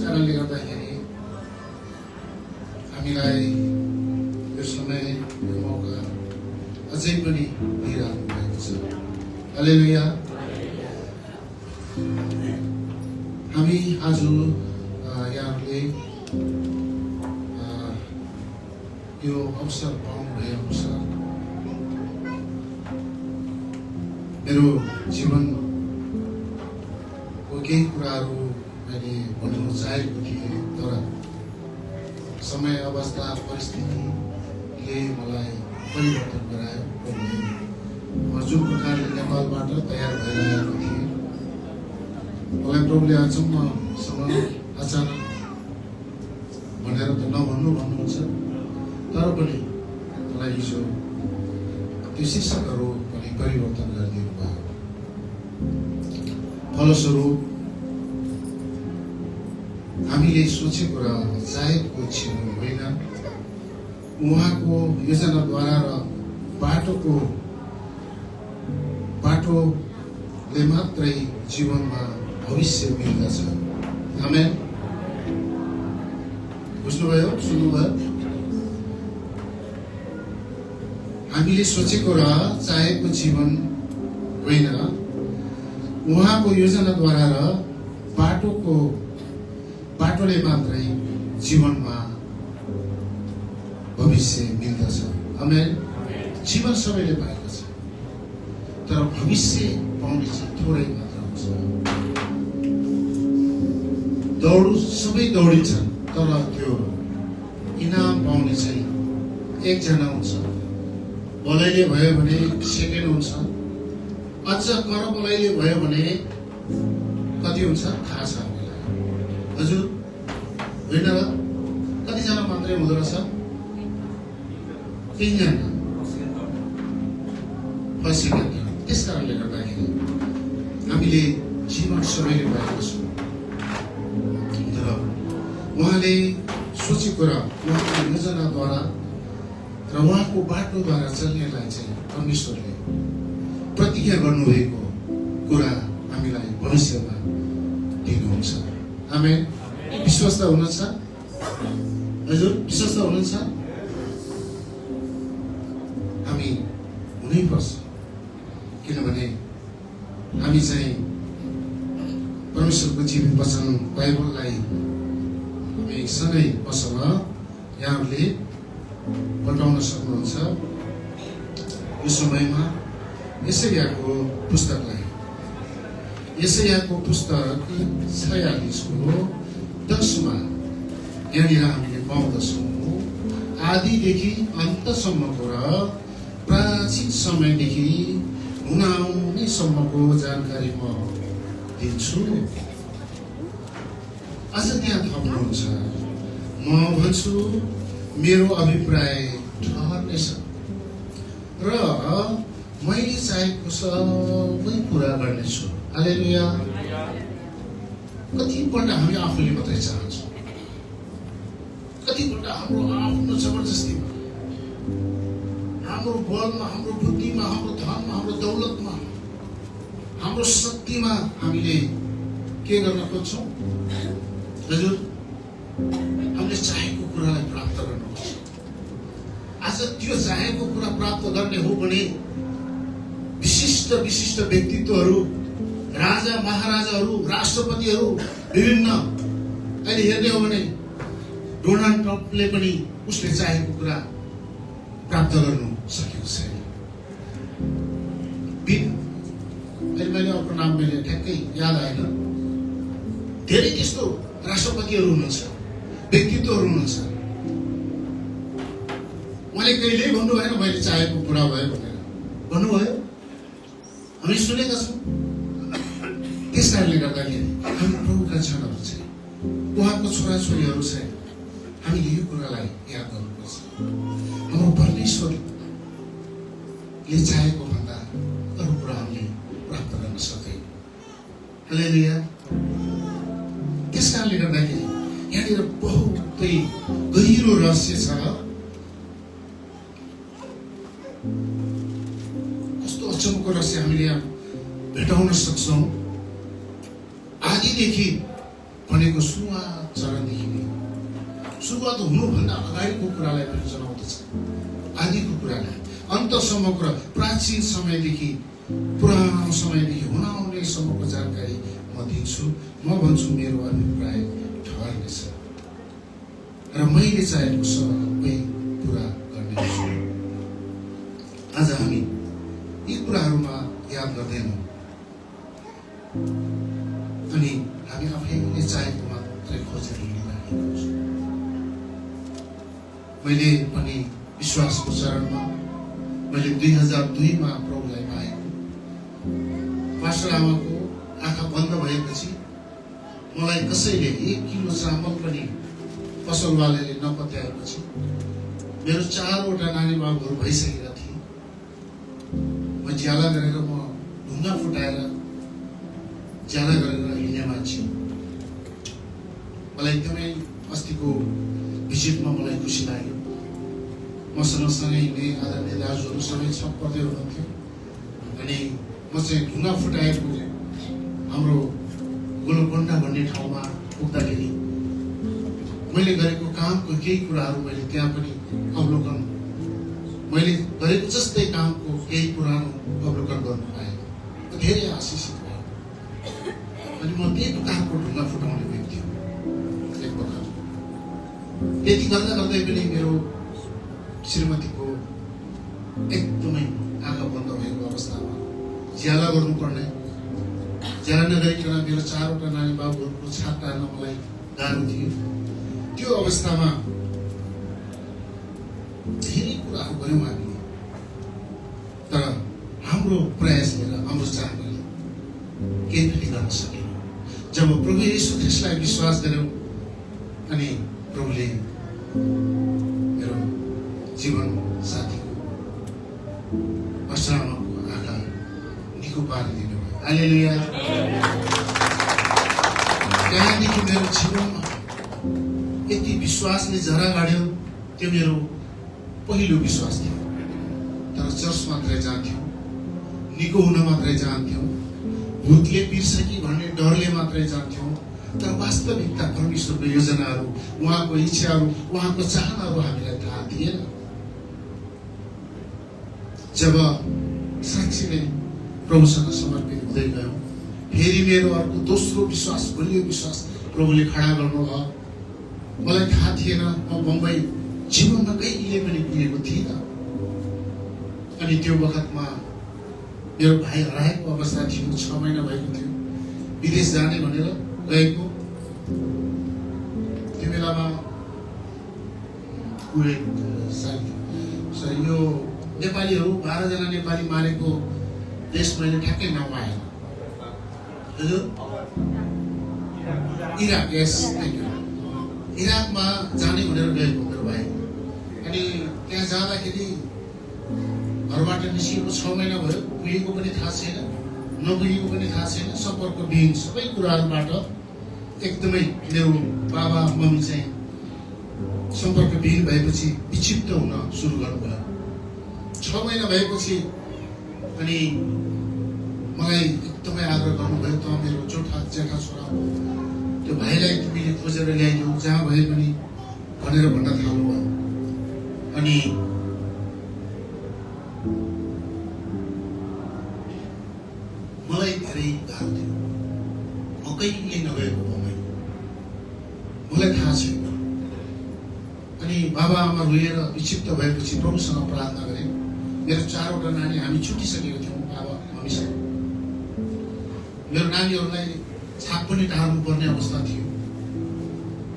कारणले गर्दाखेरि हामीलाई यो समय यो मौका अझै पनि दिइरहनु भएको छ। हालेलुया। हामी आज यहाँहरूले यो अवसर पाउनु भए अनुसार मेरो जीवनको केही कुराहरू मैले भन्नु चाहेको थिएँ, तर समय अवस्था परिस्थितिले मलाई परिवर्तन गरायो। म जुन प्रकारले नेपालबाट तयार भएर आएको थिएँ, मलाई प्रभुले अचम्मसँग अचानक भनेर त भन्नुहुन्छ, तर पनि मलाई हिजो त्यो शिक्षकहरू पनि परिवर्तन गरिदिनु भयो। फलस्वरूप हामीले सोचेको र चाहेको छिनु होइन, उहाँको योजनाद्वारा र बाटोले मात्रै जीवनमा भविष्य मिल्दछ। आमेन। बुझ्नुभयो? सुन्नुभयो? हामीले सोचेको र चाहेको जीवन होइन, उहाँको योजनाद्वारा र बाटोले मात्रै जीवनमा भविष्य मिल्दछ। आमेन। जीवन सबैले पाएको छ, तर भविष्य पाउने चाहिँ थोरै मात्र हुन्छ। सबै दौडिन्छन्, तर त्यो इनाम पाउने चाहिँ एकजना हुन्छ। बलैले भयो भने सेकेन्ड हुन्छ, अझ कर बलैले भयो भने कति हुन्छ थाहा छ हामीलाई। हजुर होइन र? कतिजना मात्रै हुँदो रहेछ? 3 जना फर्स्ट सेकेन्ड। त्यस कारणले गर्दाखेरि हामीले जीवन सबैले पाएको छौँ, तर उहाँले सोचेको र उहाँको योजनाद्वारा र उहाँको बाटोद्वारा चल्नेलाई चाहिँ परमेश्वरले प्रतिज्ञा गर्नुभएको कुरा हामीलाई भविष्यमा दिनुहुन्छ। आमेन। विश्वास त हुनुहुन्छ? हजुर विश्वास त हुनुहुन्छ? हामी हुनैपर्छ, किनभने हामी चाहिँ परमेश्वरको जीवित वचन बाइबललाई हामी सँगै बसेर यहाँहरूले बताउन सक्नुहुन्छ। यो समयमा यशायाको पुस्तकलाई, यशायाको पुस्तक 46:10 यहाँनिर हामीले पाउँदछौँ, आदिदेखि अन्तसम्मको र प्राचीन समयदेखि हुन आउनेसम्मको जानकारी म दिन्छु। अझ त्यहाँ थप्नुहुन्छ, म भन्छु मेरो अभिप्राय ठहर्नेछ र मैले चाहेको सबै पुरा गर्नेछु। हालेलुया। कतिपल्ट हामी आफूले मात्रै चाहन्छौँ, कतिपल्ट हाम्रो आफ्नो जबरजस्तीमा, हाम्रो बलमा, हाम्रो बुद्धिमा, हाम्रो धनमा, हाम्रो दौलतमा, हाम्रो शक्तिमा हामीले के गर्न खोज्छौँ? हजुर हामीले चाहेको कुरालाई प्राप्त गर्नुपर्छ। आज त्यो चाहेको कुरा प्राप्त गर्ने हो भने विशिष्ट व्यक्तित्वहरू, राजा महाराजाहरू, राष्ट्रपतिहरू, विभिन्न अहिले हेर्ने हो भने डोनाल्ड ट्रम्पले पनि उसले चाहेको कुरा प्राप्त गर्नु सकेको छैन। मैले अर्को नाम मैले ठ्याक्कै याद आएन। धेरै त्यस्तो राष्ट्रपतिहरू हुनुहुन्छ, व्यक्तित्वहरू हुनुहुन्छ। उहाँले कहिल्यै भन्नु भएन मैले चाहेको पुरा भयो भनेर, भन्नुभयो? हामी सुनेका छौँ। त्यस कारणले गर्दाखेरि हामी प्रभुका जनहरू चाहिँ, उहाँको छोराछोरीहरू चाहिँ हामीले यो कुरालाई याद गर्नुपर्छ। हाम्रो परमेश्वरले चाहेको भन्दा अरू कुरा हामीले प्राप्त गर्न सक्दैन। हालेलुया। त्यस कारणले गर्दाखेरि यहाँनिर बहुतै गहिरो रहस्य छ। कस्तो अचम्मको रहस्य हामीले यहाँ भेटाउन सक्छौँ। आदिदेखि भनेको सुरुवात चरणदेखि नै सुरुवात हुनुभन्दा अगाडिको कुरालाई पनि जनाउँदछ, आदिको कुरालाई, अन्तसम्मको कुरा, प्राचीन समयदेखि पुरानो समयदेखि हुन आउनेसम्मको जानकारी म दिन्छु। म भन्छु मेरो अभिप्राय ठहर्नेछ र मैले चाहेको सबै पुरा गर्नेछु। आज हामी यी कुराहरूमा याद गर्दैनौँ अनि हामी आफैले चाहेको मात्रै खोजेर हिँडिरहेको छौँ। मैले पनि विश्वासको चरणमा मैले 2002 मा प्रभुलाई पाएको। पास्टर आमाको आँखा बन्द भएपछि मलाई कसैले 1 किलो चामल पनि पसलवालाले नपत्याएपछि मेरो 4वटा नानी बाबुहरू भइसकेका थिए। म ज्याला गरेर म ढुङ्गा फुटाएर ज्याला गरेर हिँड्ने मान्छे। मलाई एकदमै अस्तिको भिजिटमा मलाई खुसी लाग्यो। मसँग सँगै हिँड्ने आदरणीय दाजुहरू सबै छक पर्दै हुनुहुन्थ्यो अनि म चाहिँ ढुङ्गा फुटाएको हाम्रो गोलकोण्डा भन्ने ठाउँमा पुग्दाखेरि मैले गरेको कामको केही कुराहरू मैले त्यहाँ पनि अवलोकन, मैले गरेको जस्तै कामको केही पुरानो अवलोकन गर्नु पाएँ। धेरै आशिषित भयो अनि म त्यही प्रकारको ढुङ्गा फुटाउने व्यक्ति हो एक प्रकार। त्यति गर्दा गर्दै पनि मेरो श्रीमतीको एकदमै आँखा बन्द भएको अवस्थामा ज्याला गर्नुपर्ने, ज्याला नगरिकन मेरो 4वटा नानी बाबुहरूको छाप टार्न मलाई गाह्रो थियो। त्यो अवस्थामा धेरै कुराहरू गऱ्यौँ हामीले, तर हाम्रो प्रयासले र हाम्रो चाहनाले केही पनि गर्न सकेनौँ। जब प्रभु येशू ख्रीष्टलाई विश्वास गर्यौँ अनि प्रभुले मेरो जीवन साथीको आश्रमको आँखा निको पारिदिनु भयो। हालेलुया। त्यहाँदेखि मेरो जीवनमा यति विश्वासले जरा गाड्यो। त्यो मेरो पहिलो विश्वास थियो। तर चर्च मात्रै जान्थ्यौँ, निको हुन मात्रै जान्थ्यौँ, भूतले पिर्छ कि भन्ने डरले मात्रै जान्थ्यौँ। तर वास्तविकता परमेश्वरको योजनाहरू, उहाँको इच्छाहरू, उहाँको चाहनाहरू हामीलाई थाहा थिएन। जब साँच्चै नै प्रभुसँग समर्पित हुँदै गयौँ, फेरि मेरो अर्को दोस्रो विश्वास, बलियो विश्वास प्रभुले खडा गर्नुभयो। मलाई थाहा थिएन, म बम्बई जीवनमा कहिले पनि पुगेको थिइनँ अनि त्यो वखतमा मेरो भाइ हराएको अवस्था थियो। 6 महिना भएको थियो। विदेश जाने भनेर गएको। त्यो बेलामा यो नेपालीहरू 12 जना नेपाली मारेको देश मैले ठ्याक्कै नाउँ आएन। इराक। Yes, thank you. इराकमा जाने भनेर गएको मेरो भाइ। अनि त्यहाँ जाँदाखेरि घरबाट निस्किएको 6 महिना भयो। पुगेको पनि थाहा छैन, नपुगेको पनि थाहा छैन। सम्पर्कविहीन सबै कुराहरूबाट एकदमै मेरो बाबा मम्मी चाहिँ सम्पर्कविहीन भएपछि विक्षिप्त हुन सुरु गर्नुभयो। 6 महिना भएपछि अनि मलाई एकदमै आग्रह गर्नुभयो, त मेरो जेठा छोरा त्यो भाइलाई तिमीले खोजेर ल्याइदेऊ जहाँ भए पनि भनेर भन्न थाल्नुभयो। अनि मलाई धेरै गाह्रो थियो। म कहिले नगएको बम्बई, मलाई थाहा छैन। अनि बाबा आमा रोएर विक्षिप्त भएपछि प्रभुसँग प्रार्थना गरेँ। मेरो 4वटा नानी हामी छुटिसकेको थियौँ बाबा मम्मीसँग। मेरो नानीहरूलाई छाप पनि टार्नु पर्ने अवस्था थियो।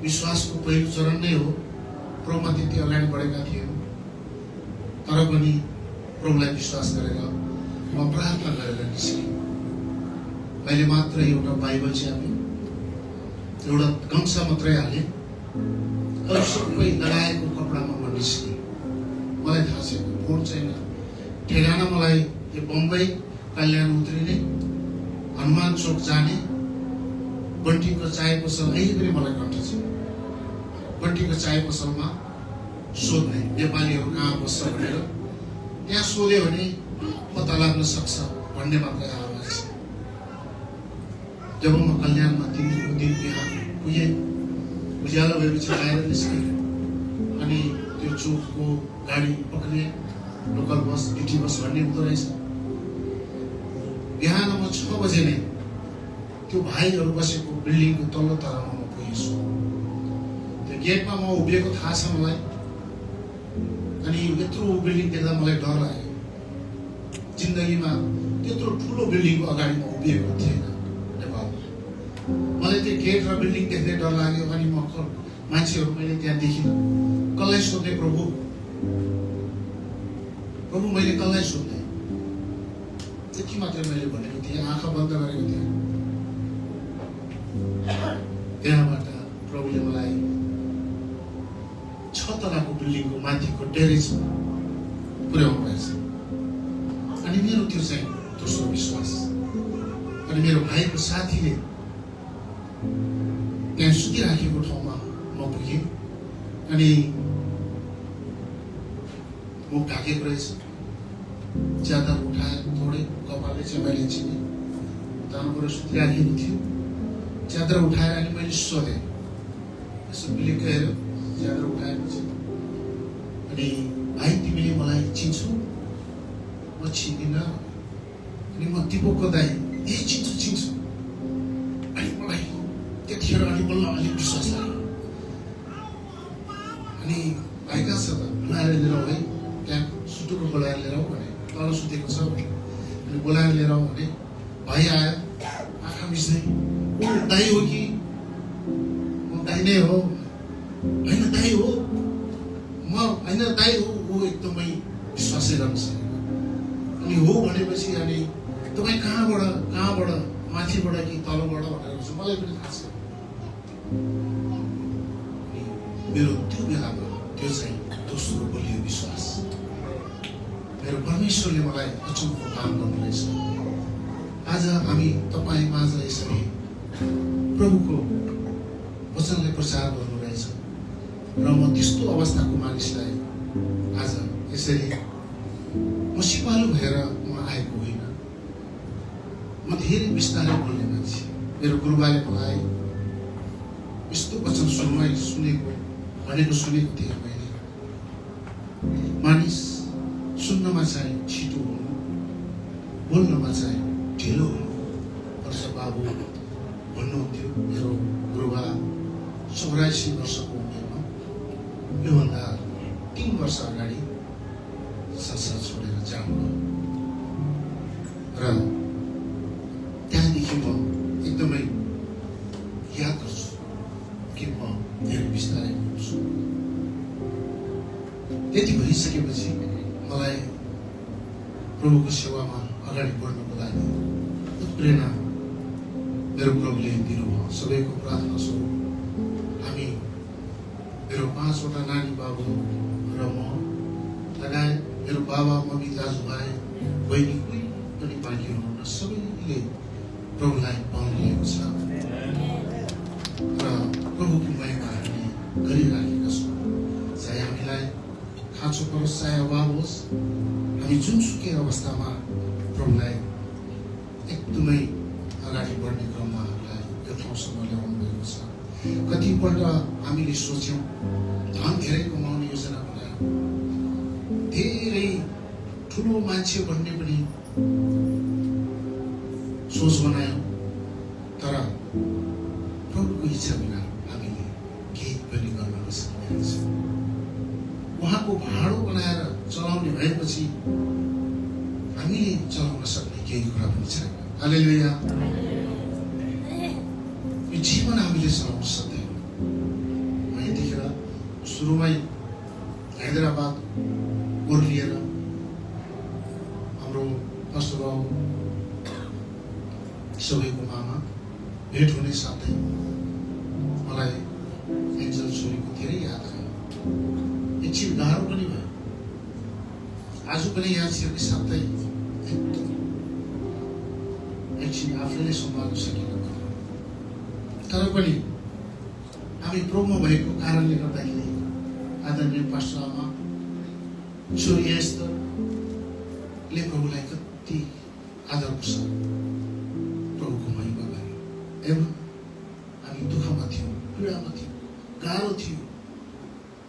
विश्वासको पहिलो चरण नै हो। प्रभुमा त्यति अगाडि बढेका थियौँ, तर पनि प्रभुलाई विश्वास गरेर म प्रार्थना गरेर निस्केँ। मैले मात्र एउटा बाइबल च्यापेँ, एउटा गम्सा मात्रै हालेँ, अरू सबै लगाएको कपडामा म निस्केँ। मलाई थाहा छैन, फोन छैन, ठेगाना मलाई यो बम्बई कल्याण उत्रिने, हनुमान चोक जाने, बन्टीको चाय पसल अहिले पनि मलाई कन्ठ छ। बन्टीको चाय पसलमा सोध्ने नेपालीहरू कहाँ बस्छ भनेर त्यहाँ सोध्यो भने पत्ता लाग्न सक्छ भन्ने मात्रै आवाज छ। जब म कल्याणमा 3 दिन बिहान पुगे उज्यालो भएपछि बाहिर निस्के अनि त्यो चोकको गाडी पक्रिए लोकल बस डिटी बस भन्ने हुँदो रहेछ बिहान म 6 बजे नै त्यो भाइहरू बसेको बिल्डिङको तल्लो तलामा म पुगेछु त्यो गेटमा म उभिएको थाहा छ मलाई अनि यत्रो बिल्डिङ देख्दा मलाई डर लाग्यो जिन्दगीमा त्यत्रो ठुलो बिल्डिङको अगाडि म उभिएको थिएन नेपालमा मलाई त्यो गेट र बिल्डिङ देख्दै डर लाग्यो अनि म मान्छेहरू मैले त्यहाँ देखिनँ कसलाई सोध्ने प्रभु मैले कसलाई सोध्ने त्यति मात्रै मैले भनेको थिएँ आँखा बन्द गरेको थिएँ त्यहाँबाट प्रभुले मलाई 6 तलाको बिल्डिङको माथिको टेरेसमा पुर्याउनु भएछ अनि मेरो त्यो चाहिँ दोस्रो विश्वास अनि मेरो भाइको साथीले त्यहाँ सुतिराखेको ठाउँमा म पुगेँ अनि मुख ढाकेको रहेछ च्यादर उठाएर थोरै कपालले चाहिँ मैले चिने उताबाट सुतिराखेको थियो च्यादर उठाएर अनि मैले सोधेँ यसो बिलिक्क हेऱ्यो च्यादर उठाएपछि अनि भाइ तिमीले मलाई चिन्छौ म चिन्दिनँ अनि म दिपकको दाइ चिन्छु अनि मलाई त्यतिखेर अलि बल्ल अलिक विश्वास लाग्यो अनि भाइ कहाँ छ त बोलाएर लिएर आऊ है त्यहाँ सुटुको बोलाएर लिएर आऊ भने तल सुतेको छ भने अनि बोलाएर लिएर आऊ भने भाइ आयो आँखा मिच्दै ऊ दाइ हो कि म दाइ नै हो होइन दाइ हो म होइन दाइ हो ऊ एकदमै विश्वासै गर्न सकेन अनि हो भनेपछि अनि तपाईँ कहाँबाट माथिबाट कि तलबाट भनेर मलाई पनि थाहा छ मेरो त्यो बेलामा त्यो चाहिँ दोस्रो बलियो विश्वास मेरो परमेश्वरले मलाई अचम्मको काम गर्नुहुनेछ आज हामी तपाईँ माझ यसरी प्रभुको वचनले प्रचार गर्नुहुनेछ र म त्यस्तो अवस्थाको मानिसलाई आज यसरी म सिपालु भएर म आएको होइन म धेरै बिस्तारै बोल्ने मान्छे मेरो गुरुबाले मलाई यस्तो वचन सुनेको थिएँ मैले मानिस सुन्नमा चाहिँ छिटो हुनु बोल्नमा चाहिँ ढिलो हुनु पर्छ बाबु भन्नुहुन्थ्यो मेरो गुरुबा 84 वर्षको उमेरमा योभन्दा 3 वर्ष अगाडि संसार छोडेर जानुभयो र त्यहाँदेखि म एकदमै याद गर्छु कि म धेरै बिस्तारै बोल्छु त्यति भइसकेपछि मलाई प्रभुको सेवामा अगाडि बढ्नको लागि प्रेरणा मेरो प्रभुले दिनुभयो सबैको प्रार्थना स्वरूप हामी मेरो 5 वटा नानी बाबु र म लगायत मेरो बाबा मम्मी दाजुभाइ बहिनी कोही पनि बाँकी हुनुहुन्न सबैले प्रभुलाई पाउनु छ र प्रभुको महिमा हामीले गरिराखेका छौँ चाहे हामीलाई खाँचो परोस् चाहे अभाव होस् हामी जुनसुकै अवस्थामा प्रभुलाई एकदमै अगाडि बढ्ने क्रममा हामीलाई यो ठाउँसम्म ल्याउनु भएको छ कतिपल्ट हामीले सोच्यौँ धन धेरै कमाउने योजना बनायौँ धेरै ठुलो मान्छे भन्ने पनि सोच बनायौँ तर प्रभुको इच्छा बिना हामीले केही पनि गर्न नसकिरहेको छ उहाँको भाडो बनाएर चलाउने भएपछि हामीले चलाउन सक्ने केही कुरा पनि छैन हालेलुया यो जीवन हामीले चलाउन सक्दैनौँ म यतिखेर सुरुमै हैदराबाद ओर्लिएर हाम्रो पास्टर बाबु सबैको मामा भेट हुने साथै मलाई एन्जल छोरीको धेरै याद आयो एकछिन गाह्रो पनि भयो आज पनि यहाँ छिर्ने साथै एकछिन आफैले सम्हाल्न सकिन तर पनि हामी प्रभुमा भएको कारणले गर्दाखेरि आदरणीय पास्टर आमा छोरी यस्तले प्रभुलाई कति आदर गर्छ प्रभुको महिमा गर्यो एवं लागि दुःखमा थियो, पीडामा थियो, गाह्रो थियो।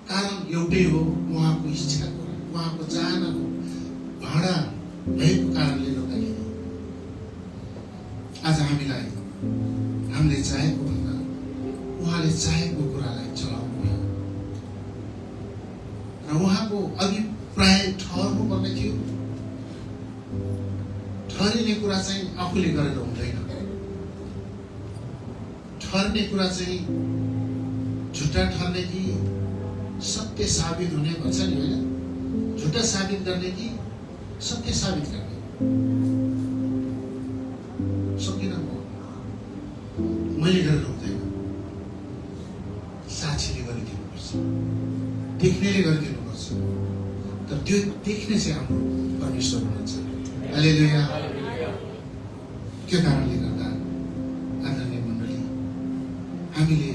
कारण एउटै हो, उहाँको इच्छाको, उहाँको चाहनाको भाडा भएको कारणले गर्दाखेरि आज हामीले चाहेको भन्दा उहाँले चाहेको कुरालाई चलाउनु भयो र उहाँको अभिप्राय ठहर्नु पर्ने थियो। ठहरिने कुरा चाहिँ आफूले गरेर हुँदैन। ठहर्ने कुरा चाहिँ झुट्टा ठहर्ने कि सत्य साबित हुने भन्छ नि, होइन? झुट्टा साबित गर्ने कि सत्य साबित गर्ने। सकिन मैले गरेर हुँदैन, साक्षीले गरिदिनुपर्छ, देख्नेले गरिदिनुपर्छ। तर त्यो देख्ने चाहिँ हाम्रो परमेश्वर हुनुहुन्छ। हालेलुया। त्यो कारणले गर्दा आदरणीय मण्डली, हामीले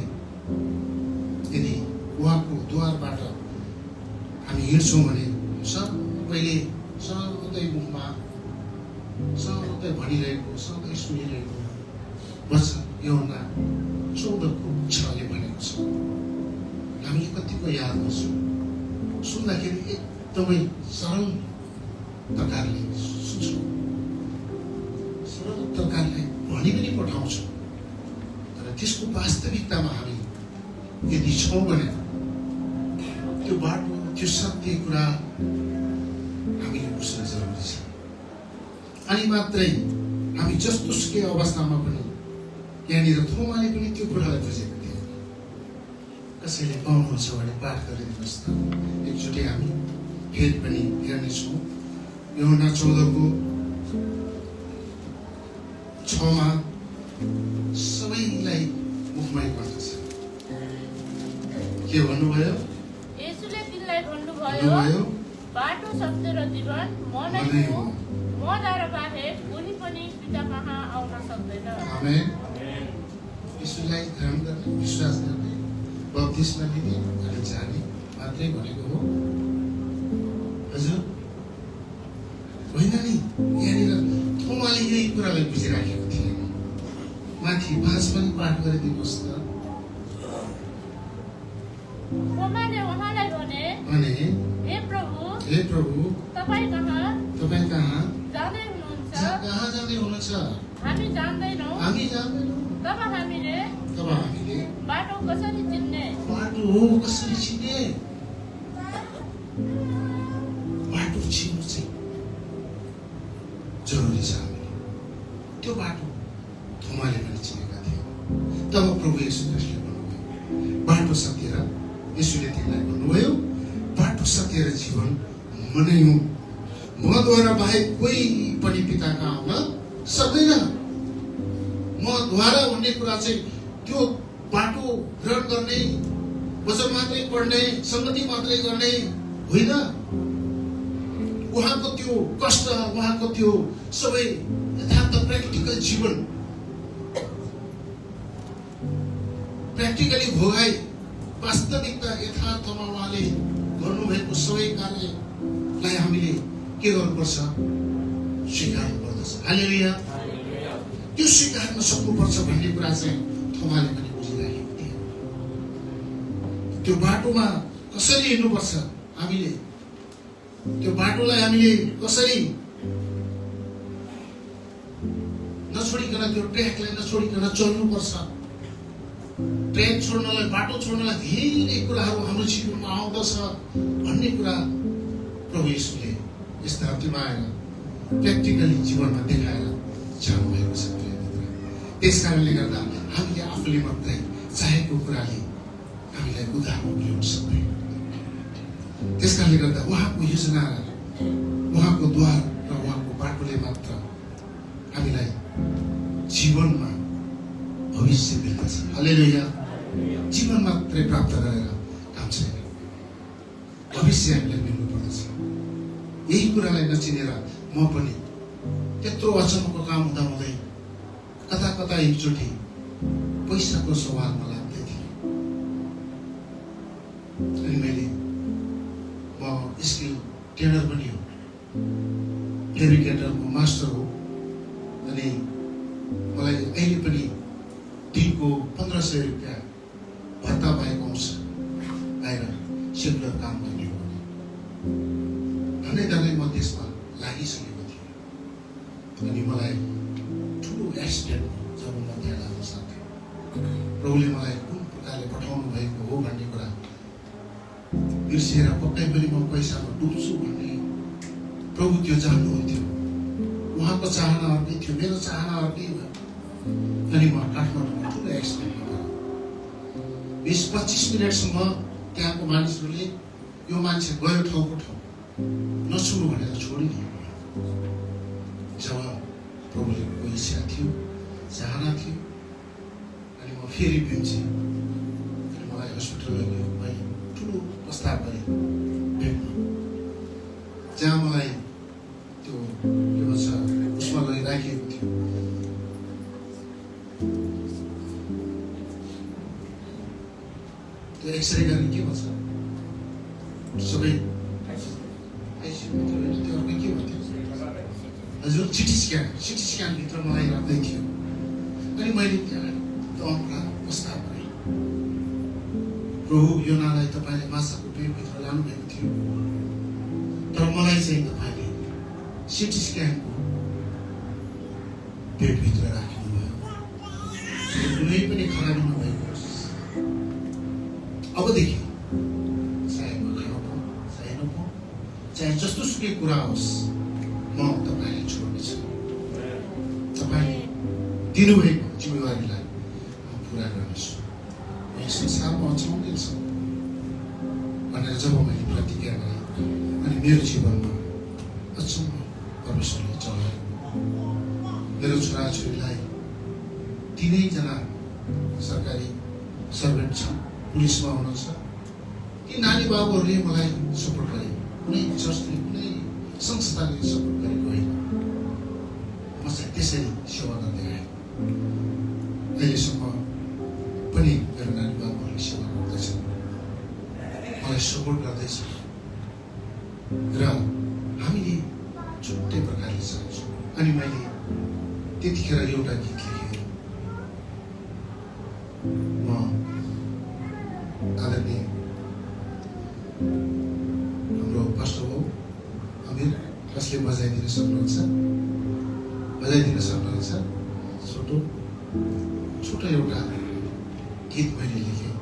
यदि उहाँको द्वारबाट हामी हिँड्छौँ भने सबैले सधैँ मुखमा सधैँ भनिरहेको, सधैँ सुनिरहेको वचन यूहन्ना 14:6 भनेको छ। हामीले कतिको याद गर्छौँ, सुन्दाखेरि एकदमै सरल प्रकारले सुन्छौँ, सरल प्रकारले भनि पनि पठाउँछौँ। तर त्यसको वास्तविकतामा हामी यदि छौँ भने त्यो बाटो, त्यो सत्य कुरा हामीले बुझ्न जरुरी छ। अनि मात्रै हामी जस्तो सुकै अवस्थामा पनि, यहाँनिर थोमाले पनि त्यो कुरालाई बुझेको थियो। कसैले पाउनुहुन्छ भने पाठ गरिदिनुहोस् त। एकचोटि हामी फेरि पनि हेर्नेछौँ। यूहन्ना 14:6 सबैलाई मुखमै पर्दछ। के भन्नुभयो? येशूले तिनलाई भन्नुभयो, बाटो, सत्य र जीवन म नै हो। मद्वारा बाहेक कुनै पनि पिता कहाँ आउन सक्दैन। आमेन। येशूलाई ग्रहण गर्ने, विश्वास गर्ने, बप्तिस्मा लिने अनि जाने मात्रै भनेको हो। हजुर होइन नि? यहाँनिर थोमाले यही कुरालाई बुझिराखेको थिए। माथि 5 पनि पाठ गरिदिनुहोस् त। थोमाले उहाँलाई भने, हे प्रभु, तपाईँ कहाँ जाँदै हुनुहुन्छ? कहाँ जाँदै हुनुहुन्छ? हामी जान्दैनौँ। तब हामीले बाटो कसरी चिन्ने? बाटो कसरी चिन्ने? बाटो चिन्नु चाहिँ जरुरी छ। त्यो बाटो थोमाले पनि चिनेका थिए। तब प्रभु येशू ख्रीष्टले भन्नुभयो, बाटो, सत्य र, येशूले तिमीलाई भन्नुभयो, बाटो, सत्य र जीवन म नै हुँ। मद्वारा बाहेक कोही पनि पिता कहाँ आउन सक्दैन। मद्वारा भन्ने कुरा चाहिँ त्यो बाटो ग्रहण गर्ने, वचन मात्रै पढ्ने, संगति मात्रै गर्ने होइन। उहाँको त्यो कष्ट, उहाँको त्यो सबै यथार्थ प्र्याक्टिकल जीवन, प्र्याक्टिकली भोगाई, वास्तविकता यथार्थमा उहाँले गर्नुभएको सबै कार्यलाई हामीले के गर्नुपर्छ? स्वीकार्नु पर्दछ। हालेलुया। त्यो स्वीकार्न सक्नुपर्छ भन्ने कुरा चाहिँ थोमाले पनि बुझिराखेको थियो। त्यो बाटोमा कसरी हिँड्नुपर्छ हामीले, त्यो बाटोलाई हामीले कसरी नछोडिकन, त्यो ट्र्याकलाई नछोडिकन चल्नुपर्छ। ट्रेन छोड्नलाई, बाटो छोड्नलाई धेरै कुराहरू हाम्रो जीवनमा आउँदछ भन्ने कुरा प्रभु येशूले यस धरतीमा आएर प्र्याक्टिकली जीवनमा देखाएर जानुभएको छ। त्यस कारणले गर्दा हामीले आफूले मात्रै चाहेको कुराले हामीलाई उद्धार ल्याउन सक्दैन। त्यस कारणले गर्दा उहाँको योजना, उहाँको द्वार र उहाँको बाटोले मात्र हामीलाई जीवनमा भविष्य मिल्दछ। हालेलुया। जीवन मात्रै प्राप्त गरेर काम छैन, भविष्य हामीलाई मिल्नु पर्दछ। यही कुरालाई नचिनेर म पनि त्यत्रो अचम्मको काम हुँदा हुँदै कता एकचोटि पैसाको सवालमा लाग्दै थिएँ। अनि मैले म स्किल ट्रेनर पनि हो, नेभिगेटरको मास्टर हो। अनि मलाई अहिले पनि दिनको 1500 1500 रुपियाँ भत्ता पाएको आउँछ बाहिर सेकुलर काम गर्ने हो भने धनै म त्यसमा लागिसकेको थिएँ। अनि मलाई ठुलो एक्सिडेन्ट जब म त्यहाँ लाग्न सक्थेँ, प्रभुले मलाई कुन प्रकारले पठाउनु भएको हो भन्ने कुरा बिर्सिएर पक्कै पनि म पैसामा डुब्छु भन्ने प्रभु त्यो जान्नुहुन्थ्यो। उहाँको चाहना अर्कै थियो, मेरो चाहना अर्कै भयो। अनि म काठमाडौँमा ठुलो एक्सिडेन्ट भयो। 20-25 मिनटसम्म त्यहाँको मानिसहरूले यो मान्छे गयो ठाउँको ठाउँ नछुनु भनेर छोडिदियो। जब प्रभुले कोही इच्छा थियो, चाहना थियो, अनि म फेरि बिन्छु। अनि मलाई हस्पिटल लग्यो। मैले ठुलो प्रस्ताव गरेँ भेट्नु, जहाँ मलाई त्यो के भन्छ उसमा राखिएको थियो। त्यो एक्सरे गर्ने के भन्छ सबै त्यो अर्को के भन्थ्यो हजुर, सिटी स्क्यान भित्र मलाई राख्दै थियो। अनि मैले त्यहाँ प्रस्ताव गरेँ, प्रभु योनालाई तपाईँले माछाको पेटभित्र लानुभएको थियो, तर मलाई चाहिँ तपाईँले सिटी स्क्यानको पेटभित्र राख्नुभयो। कुनै पनि खराबी नभएको होस्। अबदेखि चाहे म खान पाऊँ चाहे नपाऊँ, चाहे जस्तो सुकै कुरा होस्, म तपाईँले छोड्नेछु। तपाईँले दिनुभएको जिम्मेवारीलाई म पुरा गर्नेछु। म यस संसारमा अछाउनेछु भनेर जब मैले प्रतिज्ञा गरेँ, अनि मेरो जीवनमा अचम्म परमेश्वरले चलायो। मेरो छोराछोरीलाई 3जना सरकारी सर्भेन्ट छन्, पुलिसमा हुनुहुन्छ। ती नानी बाबुहरूले मलाई सपोर्ट गरे, कुनै चर्चले कुनै संस्थाले सपोर्ट गरेको होइन। म चाहिँ त्यसरी सेवा गर्दै आएँ। अहिलेसम्म पनि मेरो नानी बाबुहरूले सेवा गर्दैछन्, मलाई सपोर्ट गर्दैछ र हामीले छुट्टै प्रकारले चाहन्छौँ। अनि मैले त्यतिखेर एउटा गीत लेखेँ। म आदरणीय हाम्रो पास्टर हो अमिर, कसले बजाइदिन सक्नुहुन्छ? छोटो एउटा गीत मैले लेखेँ।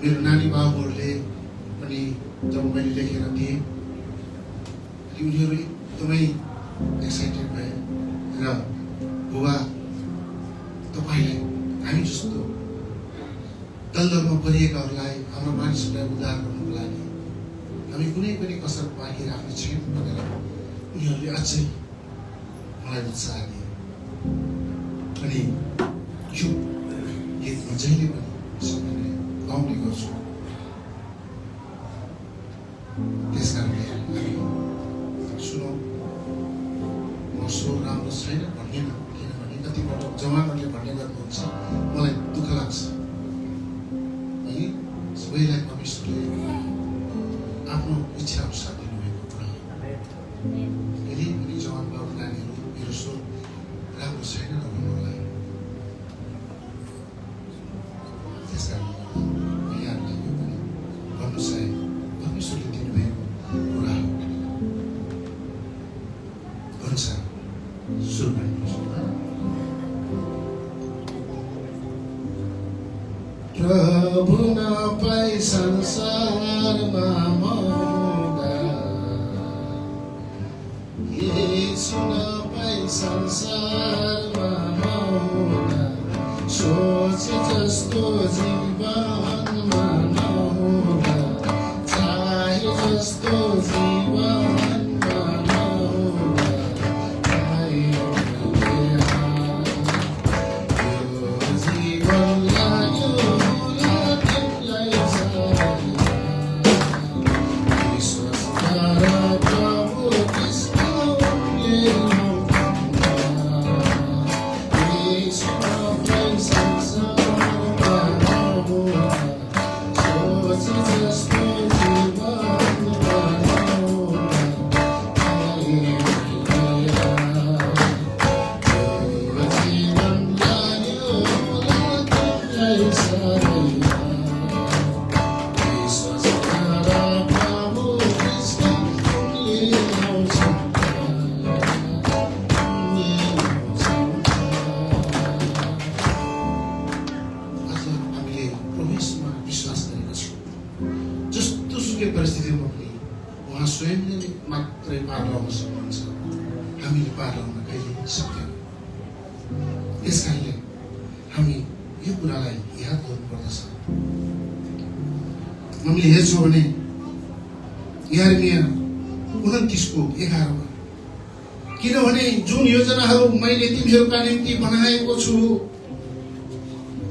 मेरो नानी बाबुहरूले पनि जब मैले लेखेर दिएँ, उनीहरू एकदमै एक्साइटेड भए र बुबा तपाईँले हामी जस्तो दलदलमा परिएकाहरूलाई, हाम्रो मानिसहरूलाई उद्धार गर्नुको लागि हामी कुनै पनि कसर बाँकी राख्ने छैन भनेर उनीहरूले अझै मलाई उत्साह दिए। अनि यो गीत म जहिले पनि सबैले गाउने गर्छु। त्यस कारणले हामी सुनौ। म स्वर राम्रो छैन भन्ने, किनभने कतिपल्ट जवानहरूले भन्ने गर्नुहुन्छ, मलाई दुःख लाग्छ है। सबैलाई परमेश्वरले आफ्नो इच्छा अनुसार दिनुभएको कुरा हो। यदि पनि जवान बाबु नानीहरू मेरो स्वर राम्रो छैन भन्नुलाई, त्यस कारणले यहाँहरूलाई यो पनि भन्नु चाहे परमेश्वरले दिनुभएको कुरा हो। हुन्छ, सुरु गर्नुहोस्। प्रभु नपाई संसारमा म हुँदा, येशू नपाई संसारमा म हुँदा, सोचे जस्तो जीवनमा नहुँदा, चाहे जस्तो जीवनमा नहुँदा, यो जीवन लाग्यो तिमीलाई विश्वास गर प्रभु कृष्णले सोचे जस्तो जीवन जुनसुकै परिस्थितिमा पनि उहाँ स्वयंले नै मात्रै पार लगाउन सक्नुहुन्छ, हामीले पार लगाउन कहिले सक्दैनौँ। त्यस कारणले हामी यो कुरालाई याद गर्नुपर्दछ। हामीले हेर्छौँ भने यिर्मया 29:11 किनभने जुन योजनाहरू मैले तिमीहरूका निम्ति बनाएको छु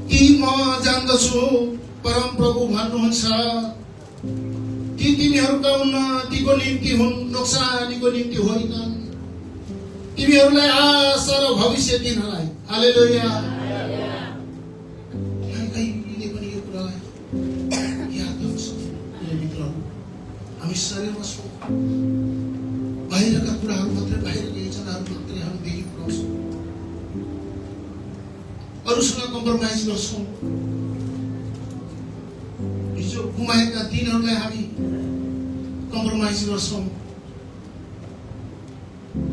ती म जान्दछु, परमप्रभु भन्नुहुन्छ, ती तिमीहरूका उन्नतिको निम्ति हुन्, नोक्सानीको निम्ति होइनन्, तिमीहरूलाई आशा र भविष्य दिनलाई। हालेलुया। कहिले पनि यो कुरालाई याद गर्छौँ मित्रहरू, हामी शरीरमा छौँ, बाहिरका कुराहरू मात्रै, बाहिरका योजनाहरू मात्रै हामी देखिपुऱ्याउँछौँ, अरूसँग कम्प्रोमाइज गर्छौँ। हिजो गुमाएका दिनहरूलाई हामी कम्प्रोमाइज गर्छौँ।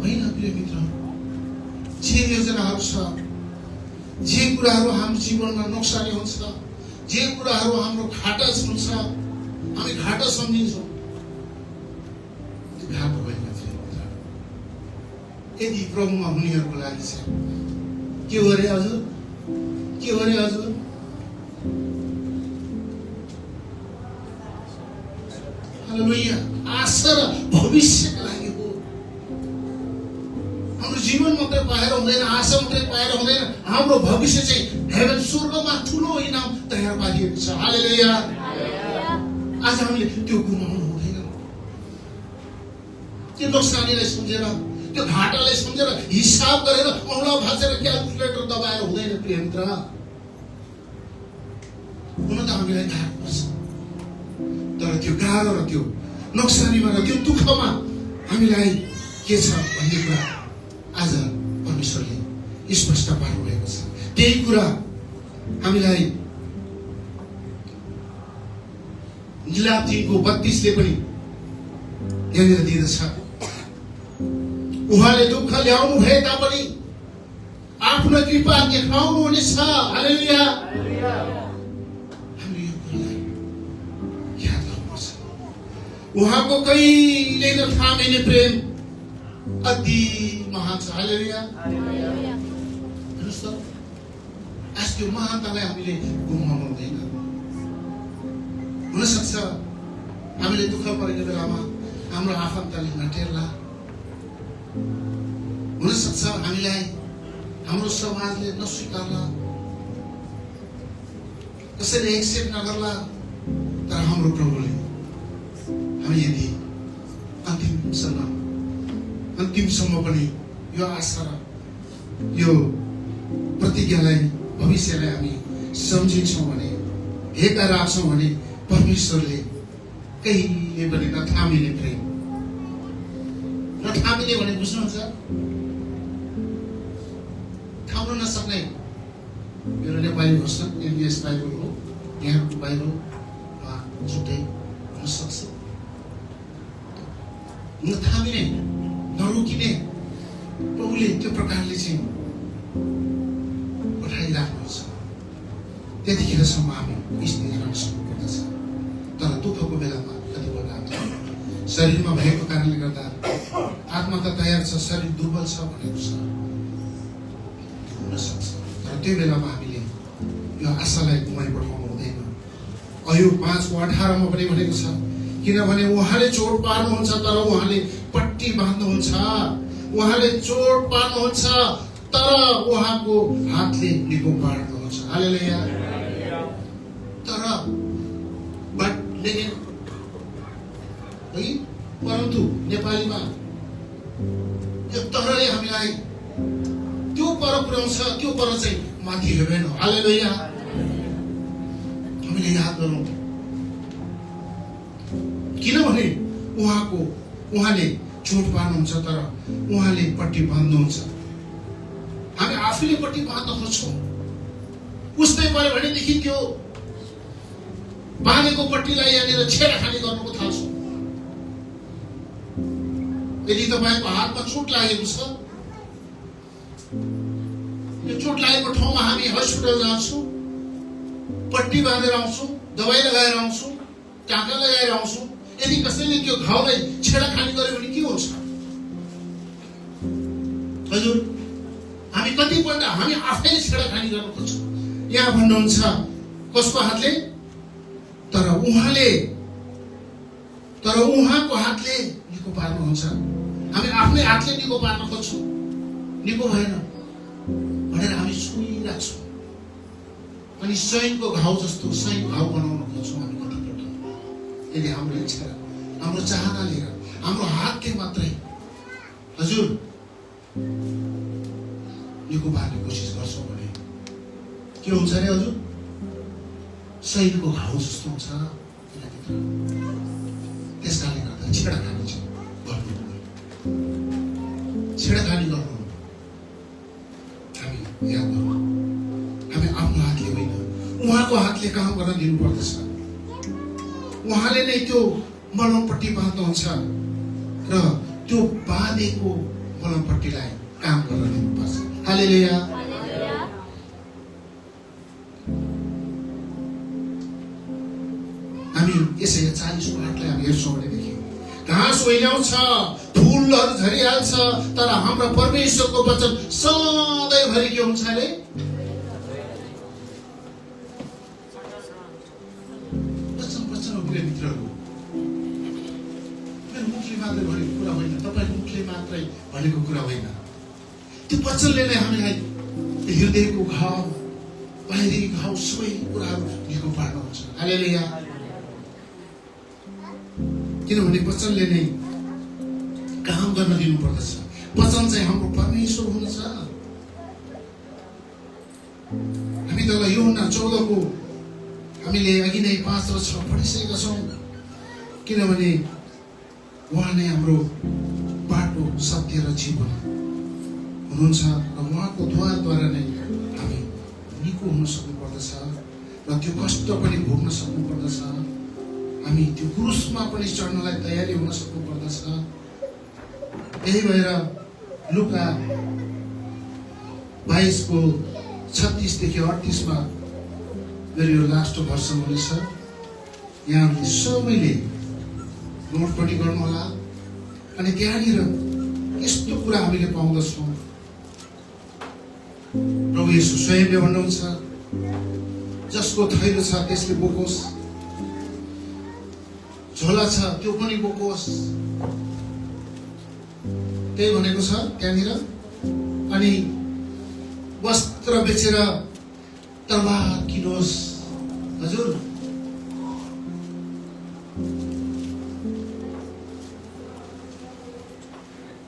होइन प्रिय मित्रहरू, जे योजनाहरू छ, जे कुराहरू हाम्रो जीवनमा नोक्सानी हुन्छ, जे कुराहरू हाम्रो घाटा हुन्छ, हामी घाटा सम्झिन्छौँ, त्यो घाटा होइन प्रिय मित्रहरू। यदि प्रभुमा हुनेहरूको लागि चाहिँ के हो रे हजुर, के हो रे हजुर? हालेलुया। आशा र भविष्यका लागि हो। हाम्रो जीवन मात्रै पाएर हुँदैन, आशा मात्रै पाएर हुँदैन, हाम्रो भविष्य चाहिँ हेभन, स्वर्गमा ठुलो इनाम तयार पारिएको छ। हालेलुया। आज हामीले त्यो गुमाउनु हुँदैन। त्यो नोक्सानीलाई सम्झेर, त्यो घाटालाई सम्झेर, हिसाब गरेर, औँला भाँचेर क्यालकुलेटर दबाएर हुँदैन प्रिय मित्र। हुन त हामीलाई गाह्रो पर्छ, तर त्यो गाह्रो र त्यो नोक्सानीमा र त्यो दुःखमा हामीलाई के छ भन्ने कुरा आज परमेश्वरले स्पष्ट पार्नुभएको छ। त्यही कुरा हामीलाई जिलाप 3:32 पनि यहाँनिर दिँदछ। उहाँले दुःख ल्याउनु भए तापनि आफ्नो कृपा देखाउनु हुनेछ। हालेलुया। उहाँको कहिले नथामिने प्रेम अति महान छ। हालेलुया। हेर्नुहोस् त, आज त्यो महानतालाई हामीले गुमाउनु हुँदैन। हुनसक्छ हामीले दुःख परेको बेलामा हाम्रो आफन्तले नटेर्ला, हुनसक्छ हामीलाई हाम्रो समाजले नस्वीकार्ला, कसैले एक्सेप्ट नगर्ला, तर हाम्रो प्रभुले हामी यदि अन्तिमसम्म पनि यो आशा र यो प्रतिज्ञालाई, भविष्यलाई हामी सम्झिन्छौँ भने, हेका राख्छौँ भने परमेश्वरले कहिले पनि नथामिने प्रेम, नथामिने भने बुझ्नुहुन्छ, थाम्न नसक्ने। मेरो नेपाली भर्सन एमबिएस बाइबल हो, यहाँको बाइबलमा छुट्टै हुन सक्छ। नथामिने, नरोकिने प्रभुले त्यो प्रकारले चाहिँ पठाइराख्नुहुन्छ। त्यतिखेरसम्म हामी स्थिर रहन सक्नुपर्दछ। तर दुःखको बेलामा कतिपल्ट हामी शरीरमा भएको कारणले गर्दा आत्मा त तयार छ, शरीर दुर्बल छ भनेको छ, हुन सक्छ। तर त्यो बेलामा हामीले यो आशालाई गुमाइ पठाउनु हुँदैन। अयुब 5:18 पनि भनेको छ, किनभने उहाँले चोट पार्नुहुन्छ तर उहाँले पट्टी बाँध्नुहुन्छ, उहाँले चोट पार्नुहुन्छ तर उहाँको हातले निको पार्नुहुन्छ। हालेलुया। तर परन्तु नेपालीमा यो तरले हामीलाई त्यो पर पुर्याउँछ, त्यो पर चाहिँ माथि हेर्दैन। हालेलुया। हामीले याद गरौँ, किनभने उहाँले चोट पार्नुहुन्छ तर उहाँले पट्टी बाँध्नुहुन्छ। हामी आफैले पट्टी बाँध्न खोज्छौँ। उस्तै पऱ्यो भनेदेखि त्यो बाँधेको पट्टीलाई यहाँनिर छेडाखानी गर्नुको थाल्छौँ। यदि तपाईँको हातमा चोट लागेको छ, यो चोट लागेको ठाउँमा हामी हस्पिटल जान्छौँ, पट्टी बाँधेर आउँछौँ, दबाई लगाएर आउँछौँ, टाँका लगाएर आउँछौँ, यदि कसैले त्यो घाउलाई छेडाखानी गर्यो भने के हुन्छ? हजुर, हामी कतिपल्ट हामी आफैले छेडाखानी गर्न खोज्छौँ। यहाँ भन्नुहुन्छ कसको हातले? तर उहाँको हातले निको पार्नुहुन्छ। हामी आफ्नै हातले निको पार्न खोज्छौँ, निको भएन भनेर हामी छुइराख्छौँ अनि स्वयंको घाउ जस्तो स्वयं घाउ बनाउन खोज्छौँ हामी कतिपल्ट। यदि हाम्रो इच्छा, हाम्रो चाहनाले, हाम्रो हातले मात्रै हजुर निको पार्ने कोसिस गर्छौँ भने के हुन्छ रे हजुर? शरीरको घाउ जस्तो हुन्छ। त्यसकारणले गर्दा छेडाखानी चाहिँ गर्नु, छेडाखानी गर्नु हामी याद गरौँ। हामी आफ्नो हातले होइन, उहाँको हातले काम गर्न दिनुपर्दछ। उहाँले नै त्यो मलमपट्टि बाँध्नुहुन्छ र त्यो बाँधेको मलमपट्टिलाई काम गर्न दिनुपर्छ। हालेलुया। हामी यसै 40को आठलाई हामी हेर्छौँ भनेदेखि घाँस ओइल्याउँछ, फुलहरू झरिहाल्छ, तर हाम्रो परमेश्वरको वचन सधैँभरि के हुन्छ अरे? वचन हो प्रिय मित्रहरू। मेरो मुखले मात्रै भनेको कुरा होइन, तपाईँको मुखले मात्रै भनेको कुरा होइन। त्यो वचनले नै हामीलाई हृदयको घाउ, बाहिरी घाउ सबै कुराहरू निको पार्नुहुन्छ। हालेलुया। किनभने वचनले नै काम गर्न दिनुपर्दछ। वचन चाहिँ हाम्रो परमेश्वर हुनुहुन्छ। हामी तल यूहन्ना 14 को हामीले अघि नै 5 र 6 पढिसकेका छौँ। किनभने उहाँ नै हाम्रो बाटो, सत्य र जीवन हुनुहुन्छ र उहाँको द्वारद्वारा नै हामी निको हुन सक्नुपर्दछ र त्यो कष्ट पनि भोग्न सक्नुपर्दछ। हामी त्यो क्रुसमा पनि चढ्नलाई तयारी हुन सक्नुपर्दछ। यही भएर लुका 22 को 36 देखि 38 मा मेरो यो लास्ट भर्सन हुनेछ। यहाँहरूले सबैले नोटपट्टि गर्नु होला। अनि त्यहाँनिर यस्तो कुरा हामीले पाउँदछौँ। प्रभु येशू स्वयंले भन्नुहुन्छ, जसको थैलो छ त्यसले बोकोस्, झोला छ त्यो पनि बोकोस्। त्यही भनेको छ त्यहाँनिर। अनि वस्त्र बेचेर तरबार किनोस्। हजुर,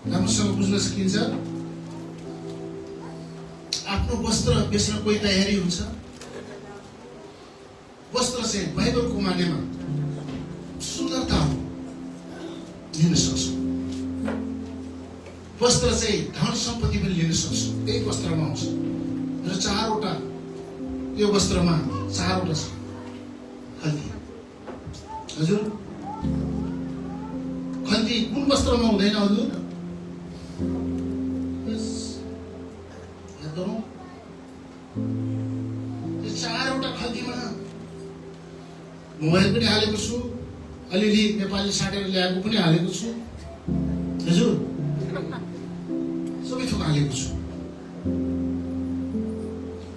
राम्रोसँग बुझ्न सकिन्छ। आफ्नो वस्त्र बेच्न कोही तयारी हुन्छ? वस्त्र चाहिँ बाइबलको मानेमा सुन्दरता हो, लिन सक्छौँ। वस्त्र चाहिँ धन सम्पत्ति पनि लिन सक्छौँ, त्यही वस्त्रमा आउँछ। र 4वटा यो वस्त्रमा 4वटा छ खल्ती। हजुर, खल्ती कुन वस्त्रमा हुँदैन हजुर? यो 4वटा खल्तीमा मोबाइल पनि हालेको छु, अलिअलि नेपाली साटेर ल्याएको पनि हालेको छु। हजुर, सबै थोक हालेको छु।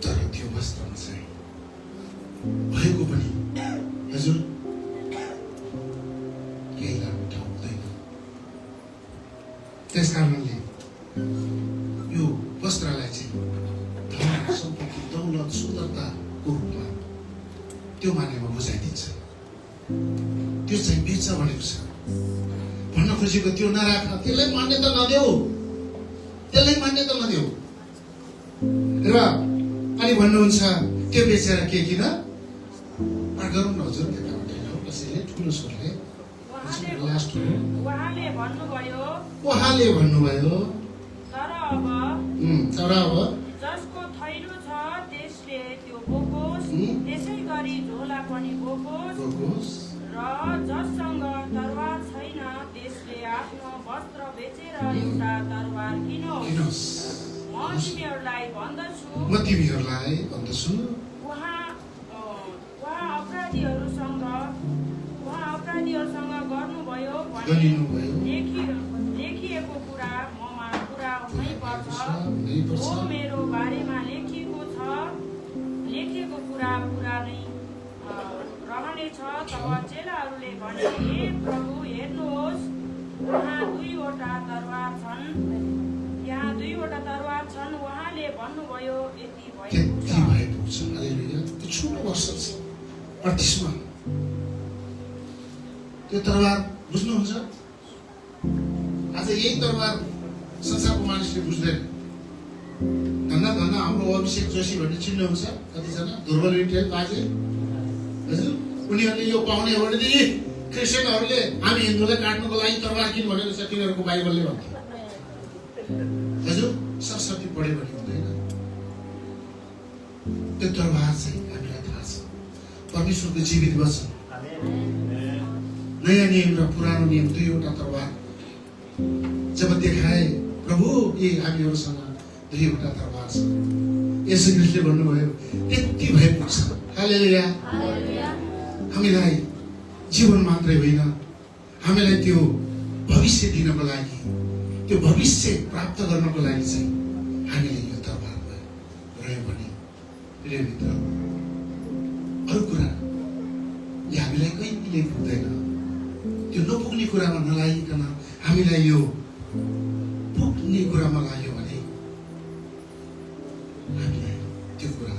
तर त्यो वस्त्रमा चाहिँ भएको पनि हजुर केही लाग्ने ठाउँ हुँदैन। त्यस कारणले यो वस्त्रलाई चाहिँ धन सम्पत्ति, दौलत, सुन्दरताको रूपमा त्यो मानेमा बुझाइदिन्छ। त्यो चाहिँ बेच भनेको छ। भन्न खोजेको त्यो नराख, त्यसलाई मान्यता नदेऊ, त्यसलाई मान्यता नदेऊ। र अनि भन्नुहुन्छ त्यो बेचेर के किन? पाठ गरौँ न हजुर, त्यताबाट कसैले ठुलो स्वरले। लास्ट उहाँले भन्नुभयो, तर अब जसको थैलो छ त्यसले त्यो बोकोस्, त्यसै गरी झोला पनि बोकोस्, र जससँग तरवार छैन त्यसले आफ्नो वस्त्र बेचेर एउटा तरवार किनोस्। म तिमीहरूलाई भन्दछु उहाँ अपराधीहरूसँग गर्नु गनिनुभयो लेखिएको कुरा ममा पुरा हुनै पर्छ हो मेरो बारेमा लेखिएको कुरा पुरा नै रहनेछ। तब चेलाहरूले भने, हे प्रभु, हेर्नुहोस्, यहाँ दुईवटा तरवार छन्। उहाँले भन्नुभयो, यति भएको छ। हालेलुया। त्यो छोटो वर्ष 38 मा त्यो तरवार बुझ्नुहुन्छ? आज यही तरवार संसारको मानिसले बुझ्दैन। धन्ना हाम्रो अभिषेक जोशी भन्ने चिन्नुहुन्छ कतिजना? दुर्बल रिटेल बाजे हजुर, उनीहरूले यो पाउने हो भने क्रिस्चियनहरूले हामी हिन्दूलाई काट्नुको लागि तरवार किन भनेर छ, तिनीहरूको बाइबलले भन्छ। हजुर, सरस्वती पढ्यो भने हुँदैन। त्यो तरवार चाहिँ हामीलाई थाहा छ, परमेश्वरको जीवित वचन, नयाँ नियम र पुरानो नियम, दुईवटा तरवार जब देखाए प्रभु, यी हामीहरूसँग दुईवटा तरवार छ। यसो ख्रीष्टले भन्नुभयो, त्यति भए पुग्छ। हालेलुया। हामीलाई जीवन मात्रै होइन, हामीलाई त्यो भविष्य दिनको लागि, त्यो भविष्य प्राप्त गर्नको लागि चाहिँ हामीले यो तरवार रह्यो भने हृदयभित्र अरू कुरा हामीलाई कहिले पुग्दैन। त्यो नपुग्ने कुरामा नलागिकन हामीलाई यो पुग्ने कुरामा लाग्यो भने हामीलाई त्यो कुरा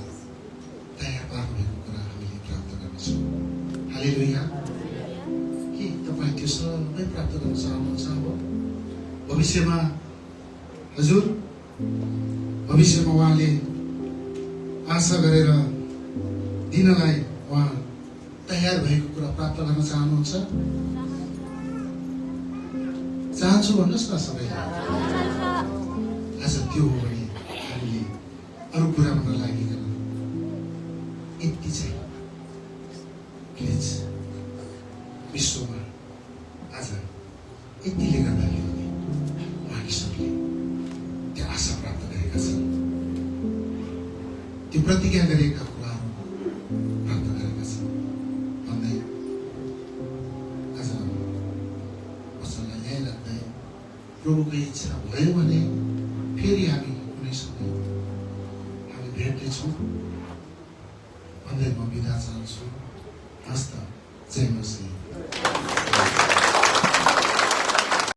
तयार पार्नुभएको कुरा हामीले प्राप्त गर्नेछौँ। हालेलुया। के तपाईँ त्यो सबै प्राप्त गर्न चाहनुहुन्छ? अब भविष्यमा हजुर, भविष्यमा उहाँले आशा गरेर दिनलाई उहाँ तयार भएको कुरा प्राप्त गर्न चाहनुहुन्छ? चाहन्छु भन्नुहोस् न सबैले। आज त्यो हो भने हामीले अरू कुरामा नलागिकन यति चाहिँ प्लिज विश्वमा आज यतिले गर्दाखेरि मानिसहरूले त्यो आशा प्राप्त गरेका छन्, त्यो प्रतिज्ञा गरेका कुराहरू प्राप्त गरेका छन् भन्दै आज वचनलाई ल्याइ लाग्दै प्रभुको इच्छा भयो भने फेरि हामी कुनै समय हामी भेट्नेछौँ भन्दै म बिदा चाहन्छु। हस्त जय मसीह।